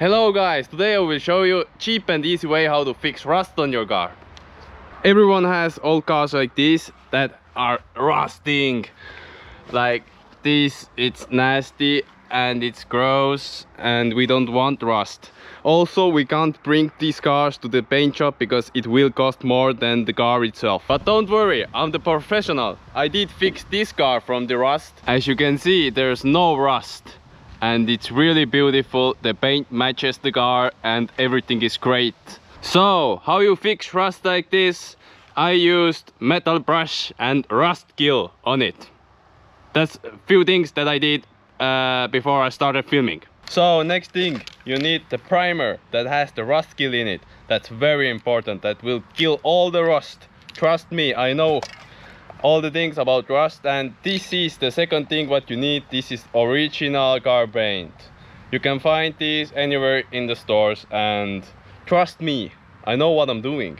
Hello guys, today I will show you cheap and easy way how to fix rust on your car. Everyone has old cars like this that are rusting. Like this, it's nasty and it's gross and we don't want rust. Also, we can't bring these cars to the paint shop because it will cost more than the car itself. But don't worry, I'm the professional. I did fix this car from the rust. As you can see, there's no rust. And it's really beautiful. The paint matches the car and everything is great. So, how you fix rust like this? I used metal brush and rust kill on it. That's a few things that I did before I started filming. So next thing, you need the primer that has the rust kill in it. That's very important. That will kill all the rust. Trust me, I know all the things about rust. And this is the second thing what you need. This is original car paint. You can find this anywhere in the stores, and trust me, I know what I'm doing.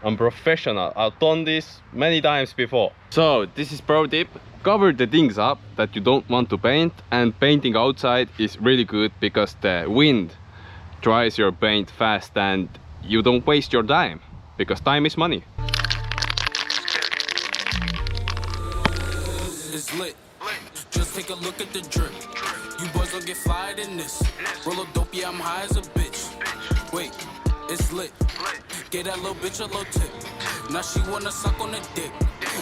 I'm professional. I've done this many times before. So this is pro tip. Cover the things up that you don't want to paint, and painting outside is really good because the wind dries your paint fast and you don't waste your time, because time is money. It's lit. Just take a look at the drip. You boys don't get fired in this. Roll a dope, yeah, I'm high as a bitch. Wait, it's lit. Get that little bitch a little tip. Now she wanna suck on the dick.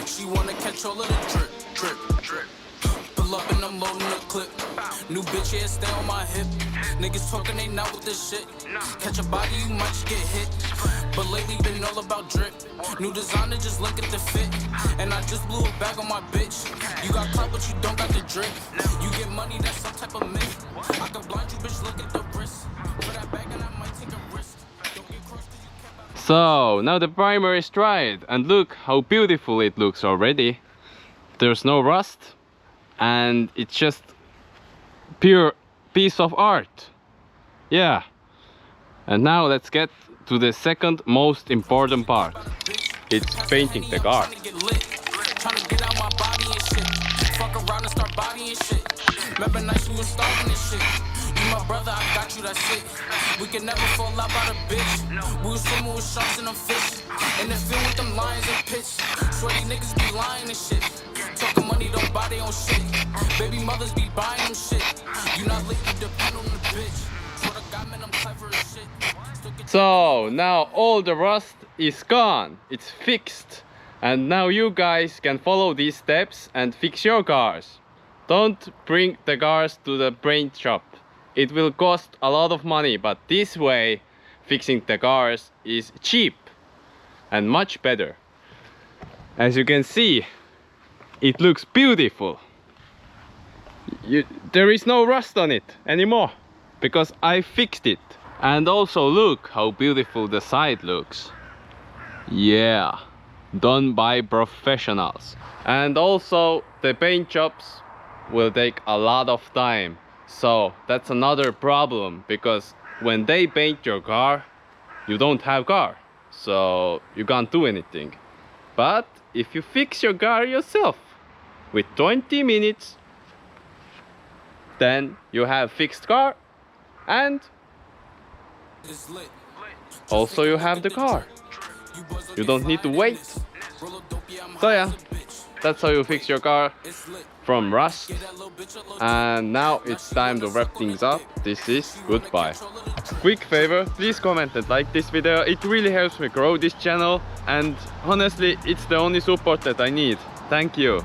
She wanna catch all of the drip, drip, drip. Pull up and I'm loading the clip. New bitch, yeah, stay on my hip. Niggas talking, they not with this shit. Catch a body, you might just get hit. But lately been all about drip. New designer, just look at the fit. And I just blew a bag on my bitch. You got clout, but you don't got the drip. You get money, that's some type of myth. I can blind you, bitch, look at the wrist. For that bag and I might take a risk. Don't get crossed 'cause you care about. So now the primer is dried, and look how beautiful it looks already. There's no rust and it's just pure piece of art. Yeah. And now let's get to the second most important part. It's painting the car. Tryna get out my body and shit. Fuck around and start bodying shit. Remember nights we was starving and shit. You my brother, I got you, that's it. We can never fall out by the bitch. We was swimming with sharks and them fish. In the field with them lions and pitch. Sweaty niggas be lying and shit. Talking money, don't buy their own shit. Baby mothers be buying them shit. You not lit, you depend on the bitch. Swear to God, man, I'm clever as shit. So now all the rust is gone. It's fixed. And now you guys can follow these steps and fix your cars. Don't bring the cars to the paint shop. It will cost a lot of money, but this way fixing the cars is cheap and much better. As you can see, it looks beautiful. There is no rust on it anymore because I fixed it. And also look how beautiful the side looks. Yeah, done by professionals. And also the paint jobs will take a lot of time. So that's another problem, because when they paint your car, you don't have car. So you can't do anything. But if you fix your car yourself with 20 minutes, then you have fixed car, and also you have the car. You don't need to wait. So yeah, that's how you fix your car from rust. And now it's time to wrap things up. This is goodbye. Quick favor, please comment and like this video. It really helps me grow this channel, and honestly it's the only support that I need. Thank you.